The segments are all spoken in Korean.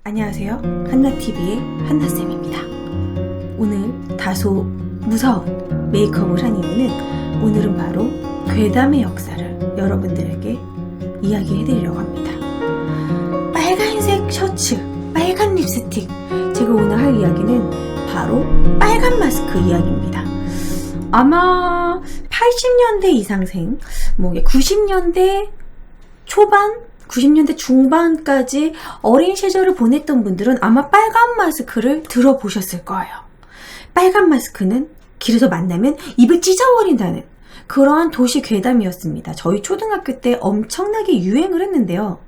안녕하세요. 한나TV의 한나쌤입니다. 오늘 다소 무서운 메이크업을 한 이유는 오늘은 바로 괴담의 역사를 여러분들에게 이야기해드리려고 합니다. 빨간색 셔츠, 빨간 립스틱. 제가 오늘 할 이야기는 바로 빨간 마스크 이야기입니다. 아마 80년대 이상생, 90년대 초반, 90년대 중반까지 어린 시절을 보냈던 분들은 아마 빨간 마스크를 들어보셨을 거예요. 빨간 마스크는 길에서 만나면 입을 찢어버린다는 그러한 도시 괴담이었습니다. 저희 초등학교 때 엄청나게 유행을 했는데요.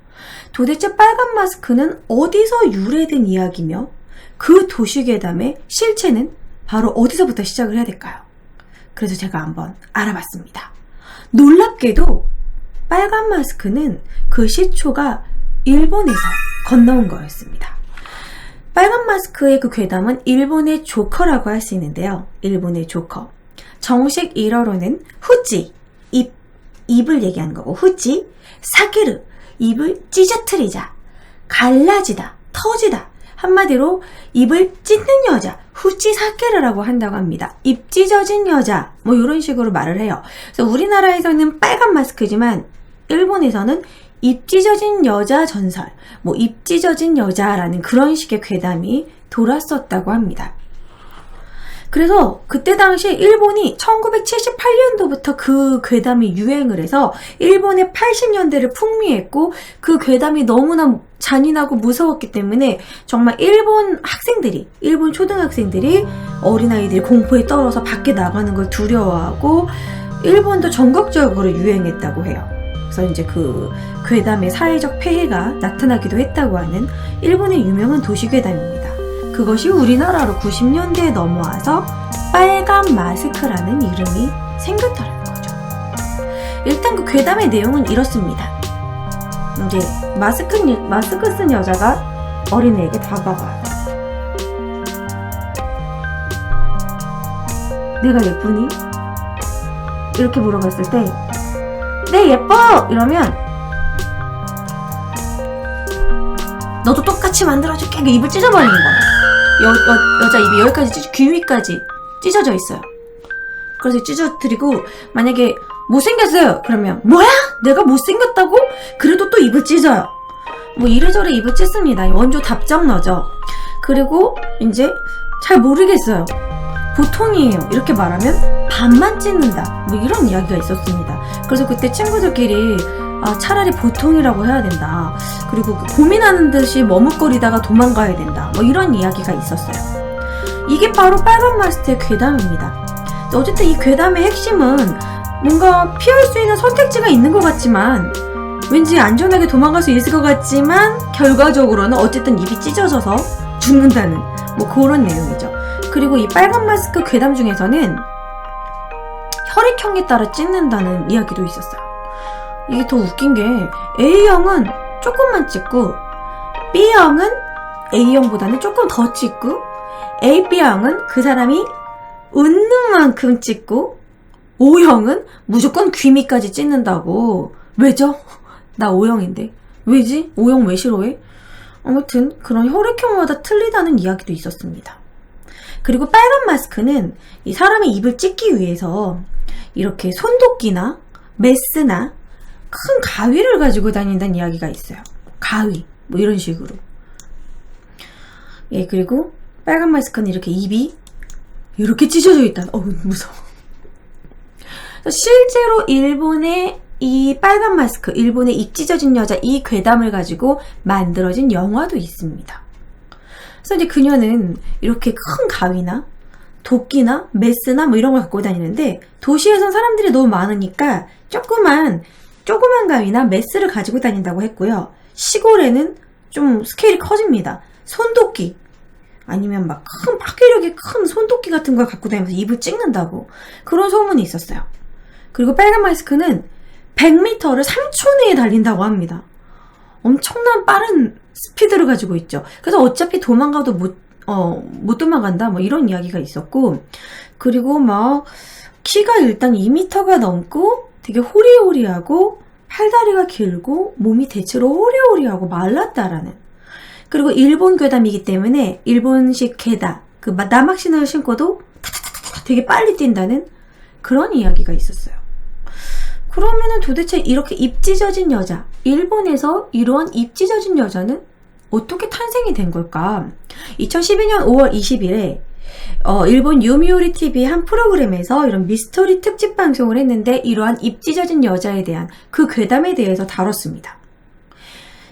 도대체 빨간 마스크는 어디서 유래된 이야기며 그 도시 괴담의 실체는 바로 어디서부터 시작을 해야 될까요? 그래서 제가 한번 알아봤습니다. 놀랍게도 빨간 마스크는 그 시초가 일본에서 건너온 거였습니다. 빨간 마스크의 그 괴담은 일본의 조커라고 할 수 있는데요. 일본의 조커. 정식 일어로는 후지, 입을 얘기하는 거고, 후지, 사기르, 입을 찢어뜨리자, 갈라지다, 터지다. 한마디로 입을 찢는 여자, 후지 사케르라고 한다고 합니다. 입 찢어진 여자, 이런 식으로 말을 해요. 그래서 우리나라에서는 빨간 마스크지만 일본에서는 입 찢어진 여자 전설, 입 찢어진 여자라는 그런 식의 괴담이 돌았었다고 합니다. 그래서 그때 당시 일본이 1978년도부터 그 괴담이 유행을 해서 일본의 80년대를 풍미했고 그 괴담이 너무나 잔인하고 무서웠기 때문에 정말 일본 초등학생들이 어린아이들이 공포에 떨어서 밖에 나가는 걸 두려워하고 일본도 전국적으로 유행했다고 해요. 그래서 이제 그 괴담의 사회적 폐해가 나타나기도 했다고 하는 일본의 유명한 도시괴담입니다. 그것이 우리나라로 90년대에 넘어와서 빨간 마스크라는 이름이 생겼다는 거죠. 일단 그 괴담의 내용은 이렇습니다. 이제 마스크 쓴 여자가 어린애에게 다가가요. 내가 예쁘니? 이렇게 물어봤을 때 네 예뻐! 이러면 너도 똑같이 만들어줄게. 입을 찢어버리는 거야. 여자 입이 여기까지 귀 위까지 찢어져 있어요. 그래서 찢어뜨리고 만약에 못생겼어요. 그러면 뭐야? 내가 못생겼다고? 그래도 또 입을 찢어요. 이래저래 입을 찢습니다. 원조 답정너죠. 그리고 이제 잘 모르겠어요. 보통이에요. 이렇게 말하면 반만 찢는다. 이런 이야기가 있었습니다. 그래서 그때 친구들끼리 차라리 보통이라고 해야 된다. 그리고 고민하는 듯이 머뭇거리다가 도망가야 된다. 이런 이야기가 있었어요. 이게 바로 빨간 마스크의 괴담입니다. 어쨌든 이 괴담의 핵심은 뭔가 피할 수 있는 선택지가 있는 것 같지만 왠지 안전하게 도망갈 수 있을 것 같지만 결과적으로는 어쨌든 입이 찢어져서 죽는다는 그런 내용이죠. 그리고 이 빨간 마스크 괴담 중에서는 혈액형에 따라 찢는다는 이야기도 있었어요. 이게 더 웃긴 게 A형은 조금만 찢고 B형은 A형보다는 조금 더 찢고 AB형은 그 사람이 웃는 만큼 찢고 O형은 무조건 귀 밑까지 찢는다고. 왜죠? 나 O형인데. 왜지? O형 왜 싫어해? 아무튼 그런 혈액형마다 틀리다는 이야기도 있었습니다. 그리고 빨간 마스크는 이 사람의 입을 찢기 위해서 이렇게 손도끼나 메스나 큰 가위를 가지고 다닌다는 이야기가 있어요. 가위 이런 식으로. 예, 그리고 빨간 마스크는 이렇게 입이 이렇게 찢어져 있다. 무서워. 실제로 일본의 이 빨간 마스크, 일본의 입 찢어진 여자 이 괴담을 가지고 만들어진 영화도 있습니다. 그래서 이제 그녀는 이렇게 큰 가위나 도끼나 메스나 이런 걸 갖고 다니는데 도시에선 사람들이 너무 많으니까 조그만 가위나 메스를 가지고 다닌다고 했고요. 시골에는 좀 스케일이 커집니다. 손도끼 아니면 큰 파괴력이 큰 손도끼 같은 걸 갖고 다니면서 입을 찍는다고 그런 소문이 있었어요. 그리고 빨간 마스크는 100m를 3초 내에 달린다고 합니다. 엄청난 빠른 스피드를 가지고 있죠. 그래서 어차피 도망가도 못 도망간다 이런 이야기가 있었고, 그리고 키가 일단 2m가 넘고 되게 호리호리하고 팔다리가 길고 몸이 대체로 호리호리하고 말랐다라는 그리고 일본 괴담이기 때문에 일본식 괴담, 그 남학신을 신고도 되게 빨리 뛴다는 그런 이야기가 있었어요. 그러면은 도대체 이렇게 입 찢어진 여자, 일본에서 이러한 입 찢어진 여자는 어떻게 탄생이 된 걸까? 2012년 5월 20일에 일본 요미우리 TV 한 프로그램에서 이런 미스터리 특집 방송을 했는데 이러한 입 찢어진 여자에 대한 그 괴담에 대해서 다뤘습니다.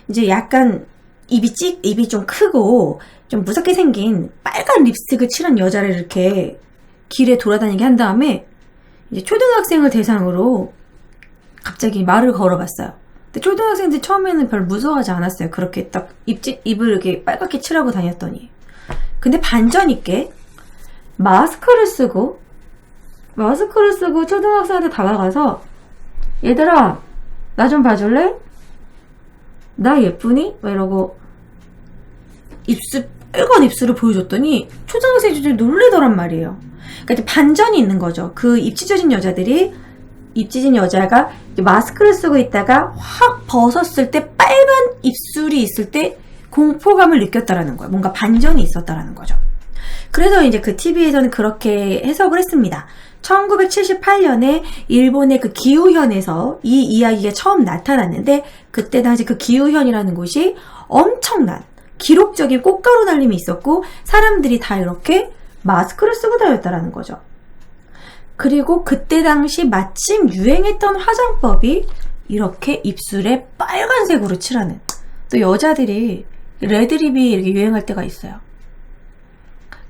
이제 약간 입이 좀 크고 좀 무섭게 생긴 빨간 립스틱을 칠한 여자를 이렇게 길에 돌아다니게 한 다음에 이제 초등학생을 대상으로 갑자기 말을 걸어봤어요. 근데 초등학생들 처음에는 별 무서워하지 않았어요. 그렇게 딱 입을 이렇게 빨갛게 칠하고 다녔더니. 근데 반전 있게 마스크를 쓰고 초등학생한테 다가가서 얘들아 나 좀 봐줄래? 나 예쁘니? 막 이러고 빨간 입술을 보여줬더니 초등학생들이 놀래더란 말이에요. 그러니까 이제 반전이 있는 거죠. 그 입 찢어진 여자가 마스크를 쓰고 있다가 확 벗었을 때 빨간 입술이 있을 때 공포감을 느꼈다라는 거예요. 뭔가 반전이 있었다라는 거죠. 그래서 이제 그 TV에서는 그렇게 해석을 했습니다. 1978년에 일본의 그 기우현에서 이 이야기가 처음 나타났는데 그때 당시 그 기우현이라는 곳이 엄청난 기록적인 꽃가루 날림이 있었고 사람들이 다 이렇게 마스크를 쓰고 다녔다라는 거죠. 그리고 그때 당시 마침 유행했던 화장법이 이렇게 입술에 빨간색으로 칠하는, 또 여자들이 레드립이 이렇게 유행할 때가 있어요.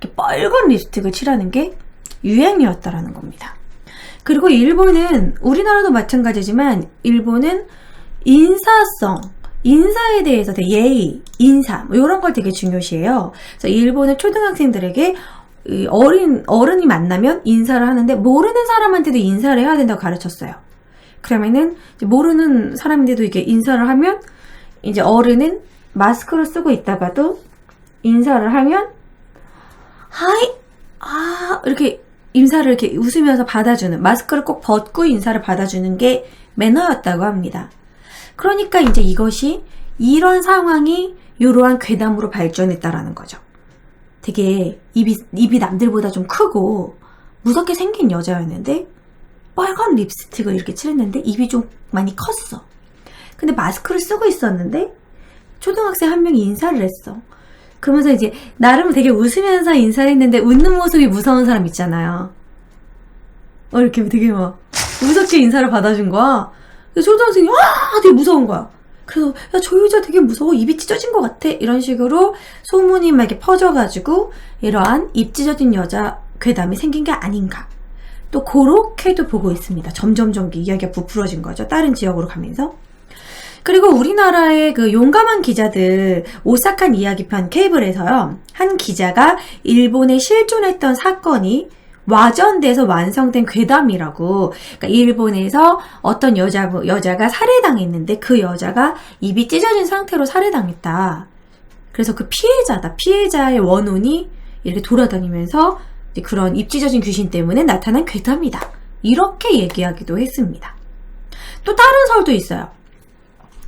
이렇게 빨간 립스틱을 칠하는 게 유행이었다라는 겁니다. 그리고 일본은 우리나라도 마찬가지지만 일본은 인사에 대해서 되게 예의, 인사 이런 걸 되게 중요시해요. 그래서 일본은 초등학생들에게 어른이 만나면 인사를 하는데 모르는 사람한테도 인사를 해야 된다고 가르쳤어요. 그러면은 이제 모르는 사람인데도 이게 인사를 하면 이제 어른은 마스크를 쓰고 있다가도 인사를 하면 하이 이렇게 인사를 이렇게 웃으면서 받아주는, 마스크를 꼭 벗고 인사를 받아주는 게 매너였다고 합니다. 그러니까 이제 이런 상황이 이러한 괴담으로 발전했다라는 거죠. 되게 입이 남들보다 좀 크고 무섭게 생긴 여자였는데 빨간 립스틱을 이렇게 칠했는데 입이 좀 많이 컸어. 근데 마스크를 쓰고 있었는데 초등학생 한 명이 인사를 했어. 그러면서 이제 나름 되게 웃으면서 인사를 했는데 웃는 모습이 무서운 사람 있잖아요. 이렇게 되게 막 무섭게 인사를 받아준 거야. 그래서 초등학생이 되게 무서운 거야. 그래서 야, 저 여자 되게 무서워, 입이 찢어진 것 같아, 이런 식으로 소문이 막 이렇게 퍼져가지고 이러한 입 찢어진 여자 괴담이 생긴 게 아닌가, 또 그렇게도 보고 있습니다. 점점 이야기가 부풀어진 거죠, 다른 지역으로 가면서. 그리고 우리나라의 그 용감한 기자들 오싹한 이야기편 케이블에서요, 한 기자가 일본에 실존했던 사건이 와전돼서 완성된 괴담이라고. 그러니까 일본에서 어떤 여자가 살해당했는데 그 여자가 입이 찢어진 상태로 살해당했다. 그래서 그 피해자의 원혼이 이렇게 돌아다니면서 이제 그런 입 찢어진 귀신 때문에 나타난 괴담이다, 이렇게 얘기하기도 했습니다. 또 다른 설도 있어요.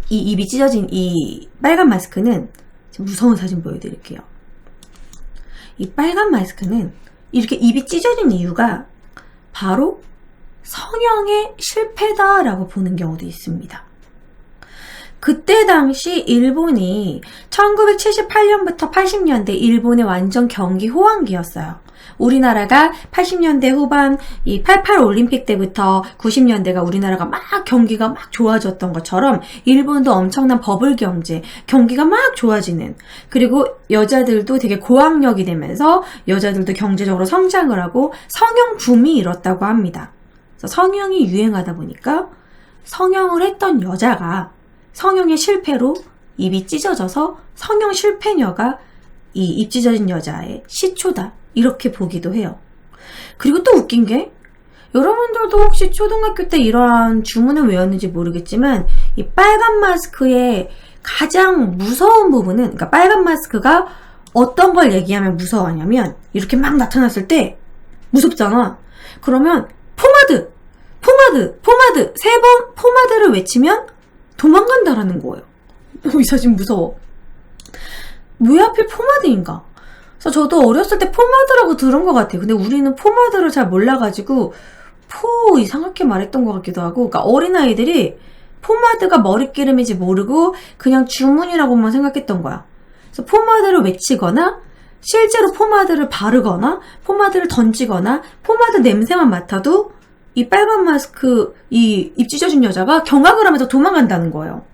이 입이 찢어진 이 빨간 마스크는, 무서운 사진 보여드릴게요. 이 빨간 마스크는 이렇게 입이 찢어진 이유가 바로 성형의 실패다라고 보는 경우도 있습니다. 그때 당시 일본이 1978년부터 80년대 일본의 완전 경기 호황기였어요. 우리나라가 80년대 후반 이 88 올림픽 때부터 90년대가 우리나라가 막 경기가 막 좋아졌던 것처럼 일본도 엄청난 버블 경제, 경기가 막 좋아지는, 그리고 여자들도 되게 고학력이 되면서 여자들도 경제적으로 성장을 하고 성형 붐이 일었다고 합니다. 그래서 성형이 유행하다 보니까 성형을 했던 여자가 성형의 실패로 입이 찢어져서 성형 실패녀가 이 입 찢어진 여자의 시초다, 이렇게 보기도 해요. 그리고 또 웃긴 게, 여러분들도 혹시 초등학교 때 이러한 주문을 외웠는지 모르겠지만 이 빨간 마스크의 가장 무서운 부분은, 그러니까 빨간 마스크가 어떤 걸 얘기하면 무서워하냐면, 이렇게 막 나타났을 때 무섭잖아. 그러면 포마드 3번 포마드를 외치면 도망간다라는 거예요. 이 사진 무서워. 왜 하필 포마드인가? 그래서 저도 어렸을 때 포마드라고 들은 것 같아요. 근데 우리는 포마드를 잘 몰라가지고 이상하게 말했던 것 같기도 하고, 그러니까 어린아이들이 포마드가 머릿기름인지 모르고 그냥 주문이라고만 생각했던 거야. 그래서 포마드를 외치거나 실제로 포마드를 바르거나 포마드를 던지거나 포마드 냄새만 맡아도 이 빨간 마스크, 이 입 찢어진 여자가 경악을 하면서 도망간다는 거예요.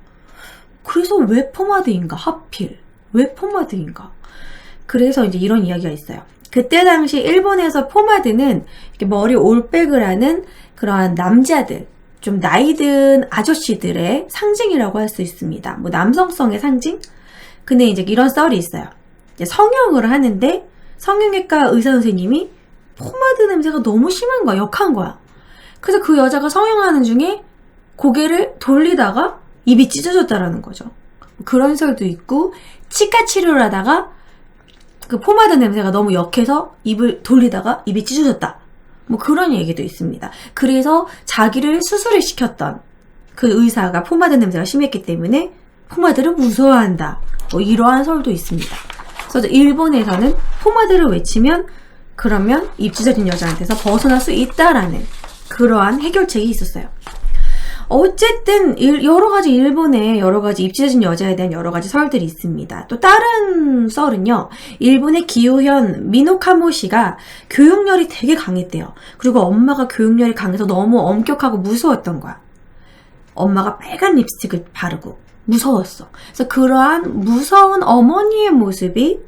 그래서 왜 포마드인가? 하필 왜 포마드인가? 그래서 이제 이런 이야기가 있어요. 그때 당시 일본에서 포마드는 이렇게 머리 올백을 하는 그러한 남자들, 좀 나이든 아저씨들의 상징이라고 할 수 있습니다. 뭐 남성성의 상징? 근데 이제 이런 썰이 있어요. 이제 성형을 하는데 성형외과 의사 선생님이 포마드 냄새가 너무 심한 거야. 역한 거야. 그래서 그 여자가 성형하는 중에 고개를 돌리다가 입이 찢어졌다라는 거죠. 그런 썰도 있고, 치과 치료를 하다가 그 포마드 냄새가 너무 역해서 입을 돌리다가 입이 찢어졌다. 뭐 그런 얘기도 있습니다. 그래서 자기를 수술을 시켰던 그 의사가 포마드 냄새가 심했기 때문에 포마드를 무서워한다. 뭐 이러한 설도 있습니다. 그래서 일본에서는 포마드를 외치면 그러면 입 찢어진 여자한테서 벗어날 수 있다라는 그러한 해결책이 있었어요. 어쨌든 여러가지 일본에 여러가지 입 찢어진 여자에 대한 여러가지 설들이 있습니다. 또 다른 썰은요, 일본의 기우현 미노카모시가 교육열이 되게 강했대요. 그리고 엄마가 교육열이 강해서 너무 엄격하고 무서웠던 거야. 엄마가 빨간 립스틱을 바르고 무서웠어. 그래서 그러한 무서운 어머니의 모습이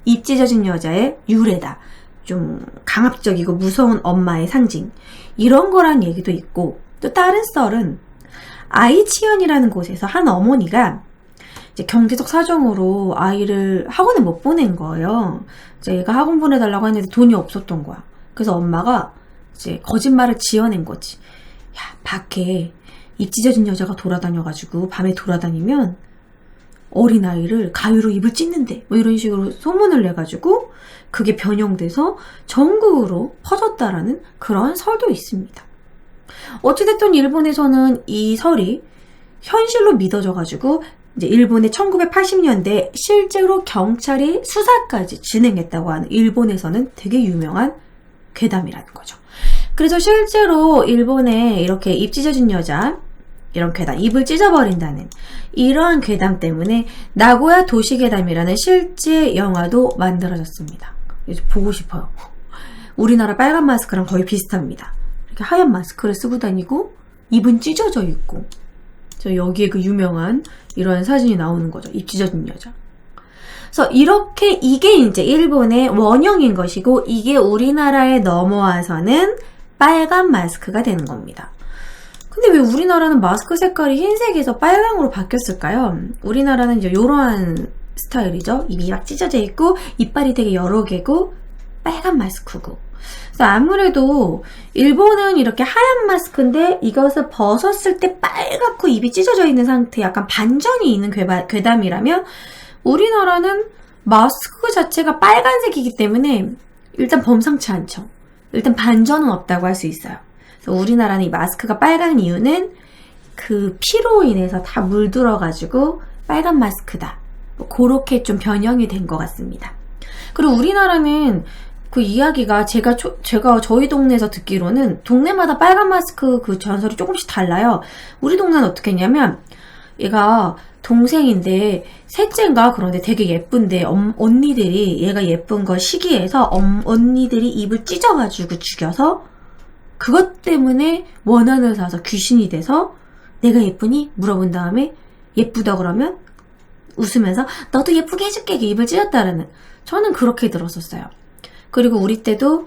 입 찢어진 여자의 유래다. 좀 강압적이고 무서운 엄마의 상징, 이런 거란 얘기도 있고, 또 다른 썰은 아이치현이라는 곳에서 한 어머니가 이제 경제적 사정으로 아이를 학원에 못 보낸 거예요. 이제 얘가 학원 보내달라고 했는데 돈이 없었던 거야. 그래서 엄마가 이제 거짓말을 지어낸 거지. 야, 밖에 입 찢어진 여자가 돌아다녀가지고 밤에 돌아다니면 어린아이를 가위로 입을 찢는데, 뭐 이런 식으로 소문을 내가지고 그게 변형돼서 전국으로 퍼졌다라는 그런 설도 있습니다. 어찌됐든 일본에서는 이 설이 현실로 믿어져가지고 이제 일본의 1980년대 실제로 경찰이 수사까지 진행했다고 하는 일본에서는 되게 유명한 괴담이라는 거죠. 그래서 실제로 일본에 이렇게 입 찢어진 여자, 이런 괴담, 입을 찢어버린다는 이러한 괴담 때문에 나고야 도시괴담이라는 실제 영화도 만들어졌습니다. 이제 보고 싶어요. 우리나라 빨간 마스크랑 거의 비슷합니다. 이렇게 하얀 마스크를 쓰고 다니고 입은 찢어져 있고, 저 여기에 그 유명한 이런 사진이 나오는 거죠. 입 찢어진 여자. 그래서 이렇게 이게 이제 일본의 원형인 것이고, 이게 우리나라에 넘어와서는 빨간 마스크가 되는 겁니다. 근데 왜 우리나라는 마스크 색깔이 흰색에서 빨강으로 바뀌었을까요? 우리나라는 이제 이러한 스타일이죠. 입이 막 찢어져 있고 이빨이 되게 여러 개고 빨간 마스크고. 그래서 아무래도 일본은 이렇게 하얀 마스크인데 이것을 벗었을 때 빨갛고 입이 찢어져 있는 상태, 약간 반전이 있는 괴담이라면, 우리나라는 마스크 자체가 빨간색이기 때문에 일단 범상치 않죠. 일단 반전은 없다고 할 수 있어요. 그래서 우리나라는 이 마스크가 빨간 이유는 그 피로 인해서 다 물들어가지고 빨간 마스크다. 뭐 그렇게 좀 변형이 된 것 같습니다. 그리고 우리나라는 그 이야기가 제가 저희 동네에서 듣기로는 동네마다 빨간 마스크 그 전설이 조금씩 달라요. 우리 동네는 어떻게 했냐면, 얘가 동생인데 셋째인가 그런데 되게 예쁜데 언니들이 얘가 예쁜 걸 시기해서 언니들이 입을 찢어가지고 죽여서, 그것 때문에 원한을 사서 귀신이 돼서 내가 예쁘니? 물어본 다음에 예쁘다 그러면 웃으면서 너도 예쁘게 해줄게, 입을 찢었다라는, 저는 그렇게 들었었어요. 그리고 우리 때도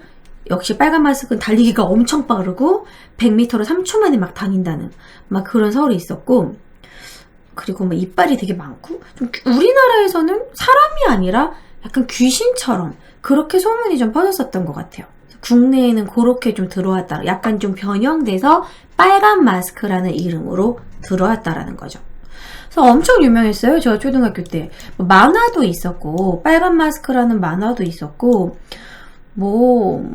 역시 빨간 마스크는 달리기가 엄청 빠르고 100m를 3초 만에 막 다닌다는 막 그런 설이 있었고, 그리고 막 이빨이 되게 많고, 좀 우리나라에서는 사람이 아니라 약간 귀신처럼 그렇게 소문이 좀 퍼졌었던 것 같아요. 국내에는 그렇게 좀 들어왔다, 약간 좀 변형돼서 빨간 마스크라는 이름으로 들어왔다라는 거죠. 그래서 엄청 유명했어요. 저 초등학교 때 만화도 있었고, 빨간 마스크라는 만화도 있었고, 뭐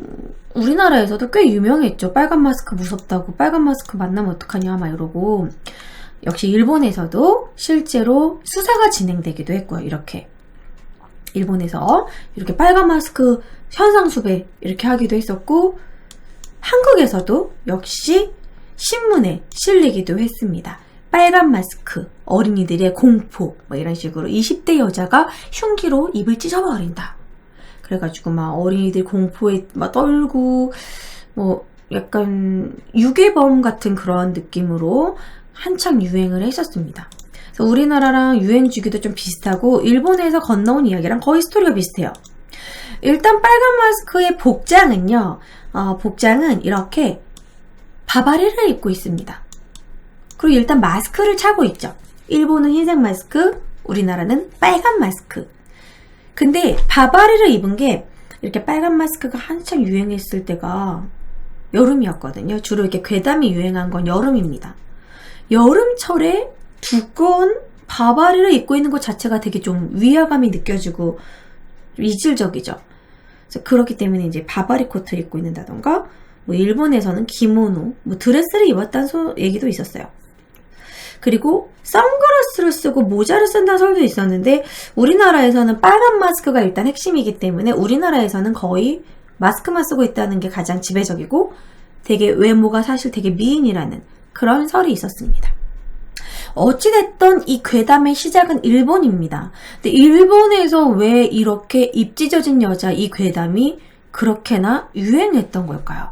우리나라에서도 꽤 유명했죠. 빨간 마스크 무섭다고, 빨간 마스크 만나면 어떡하냐 막 이러고. 역시 일본에서도 실제로 수사가 진행되기도 했고요. 이렇게 일본에서 이렇게 빨간 마스크 현상수배 이렇게 하기도 했었고, 한국에서도 역시 신문에 실리기도 했습니다. 빨간 마스크, 어린이들의 공포, 뭐 이런 식으로 20대 여자가 흉기로 입을 찢어버린다. 그래가지고 막 어린이들 공포에 막 떨고, 뭐 약간 유괴범 같은 그런 느낌으로 한창 유행을 했었습니다. 그래서 우리나라랑 유행 주기도 좀 비슷하고, 일본에서 건너온 이야기랑 거의 스토리가 비슷해요. 일단 빨간 마스크의 복장은요, 복장은 이렇게 바바리를 입고 있습니다. 그리고 일단 마스크를 차고 있죠. 일본은 흰색 마스크, 우리나라는 빨간 마스크. 근데 바바리를 입은 게, 이렇게 빨간 마스크가 한창 유행했을 때가 여름이었거든요. 주로 이렇게 괴담이 유행한 건 여름입니다. 여름철에 두꺼운 바바리를 입고 있는 것 자체가 되게 좀 위화감이 느껴지고 이질적이죠. 그래서 그렇기 때문에 이제 바바리 코트를 입고 있는다던가, 뭐 일본에서는 기모노, 뭐 드레스를 입었다는 얘기도 있었어요. 그리고 선글라스를 쓰고 모자를 쓴다는 설도 있었는데, 우리나라에서는 빨간 마스크가 일단 핵심이기 때문에 우리나라에서는 거의 마스크만 쓰고 있다는 게 가장 지배적이고, 되게 외모가 사실 되게 미인이라는 그런 설이 있었습니다. 어찌됐던 이 괴담의 시작은 일본입니다. 근데 일본에서 왜 이렇게 입 찢어진 여자 이 괴담이 그렇게나 유행했던 걸까요?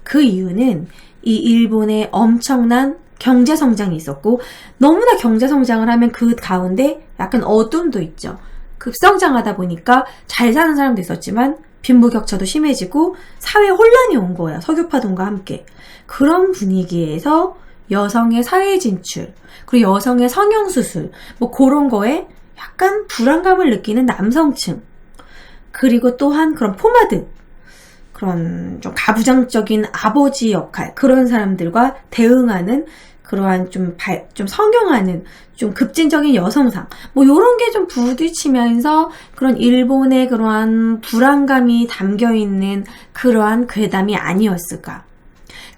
그 이유는 이 일본의 엄청난 경제 성장이 있었고, 너무나 경제 성장을 하면 그 가운데 약간 어둠도 있죠. 급성장하다 보니까 잘 사는 사람도 있었지만 빈부격차도 심해지고 사회 혼란이 온 거야. 석유파동과 함께. 그런 분위기에서 여성의 사회 진출, 그리고 여성의 성형수술, 뭐 그런 거에 약간 불안감을 느끼는 남성층, 그리고 또한 그런 포마드, 그런 좀 가부장적인 아버지 역할, 그런 사람들과 대응하는 그러한 좀 성형하는 좀 급진적인 여성상, 뭐 요런 게 좀 부딪히면서 그런 일본의 그러한 불안감이 담겨있는 그러한 괴담이 아니었을까.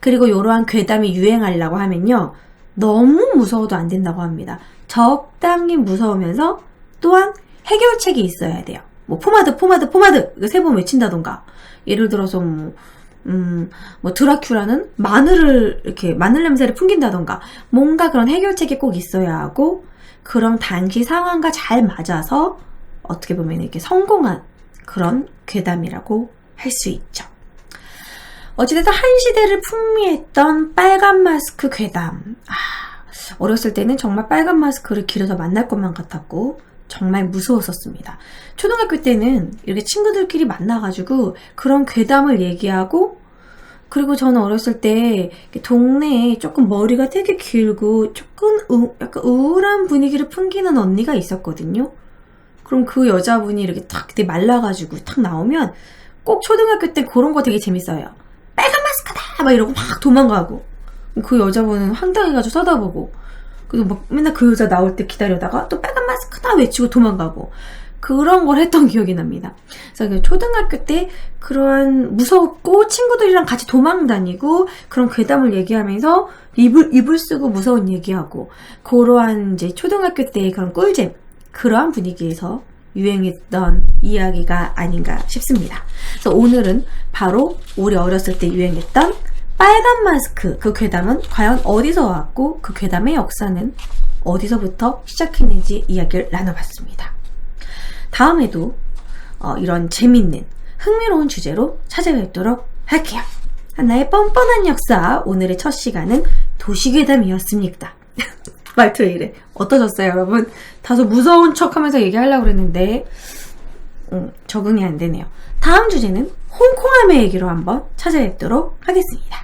그리고 이러한 괴담이 유행하려고 하면요, 너무 무서워도 안 된다고 합니다. 적당히 무서우면서 또한 해결책이 있어야 돼요. 뭐 포마드 이거 세 번 외친다던가, 예를 들어서 뭐 드라큘라는 마늘 냄새를 풍긴다던가, 뭔가 그런 해결책이 꼭 있어야 하고, 그런 당시 상황과 잘 맞아서 어떻게 보면 이렇게 성공한 그런 괴담이라고 할 수 있죠. 어찌됐든 한 시대를 풍미했던 빨간 마스크 괴담. 어렸을 때는 정말 빨간 마스크를 길에서 만날 것만 같았고 정말 무서웠었습니다. 초등학교 때는 이렇게 친구들끼리 만나가지고 그런 괴담을 얘기하고, 그리고 저는 어렸을 때 동네에 조금 머리가 되게 길고 조금 약간 우울한 분위기를 풍기는 언니가 있었거든요. 그럼 그 여자분이 이렇게 탁 되게 말라가지고 탁 나오면 꼭 초등학교 때 그런 거 되게 재밌어요. 빨간 마스크다! 막 이러고 막 도망가고, 그 여자분은 황당해가지고 쳐다보고, 그리고 막 맨날 그 여자 나올 때 기다려다가 또 빨간 마스크다! 외치고 도망가고, 그런 걸 했던 기억이 납니다. 그래서 초등학교 때 그런 무섭고 친구들이랑 같이 도망 다니고 그런 괴담을 얘기하면서 이불 쓰고 무서운 얘기하고, 그러한 이제 초등학교 때의 그런 꿀잼, 그러한 분위기에서 유행했던 이야기가 아닌가 싶습니다. 그래서 오늘은 바로 우리 어렸을 때 유행했던 빨간 마스크, 그 괴담은 과연 어디서 왔고 그 괴담의 역사는 어디서부터 시작했는지 이야기를 나눠봤습니다. 다음에도 이런 재밌는 흥미로운 주제로 찾아뵙도록 할게요. 하나의 뻔뻔한 역사, 오늘의 첫 시간은 도시괴담이었습니다. 말투 왜 이래? 어떠셨어요, 여러분? 다소 무서운 척 하면서 얘기하려고 그랬는데 적응이 안 되네요. 다음 주제는 홍콩함의 얘기로 한번 찾아뵙도록 하겠습니다.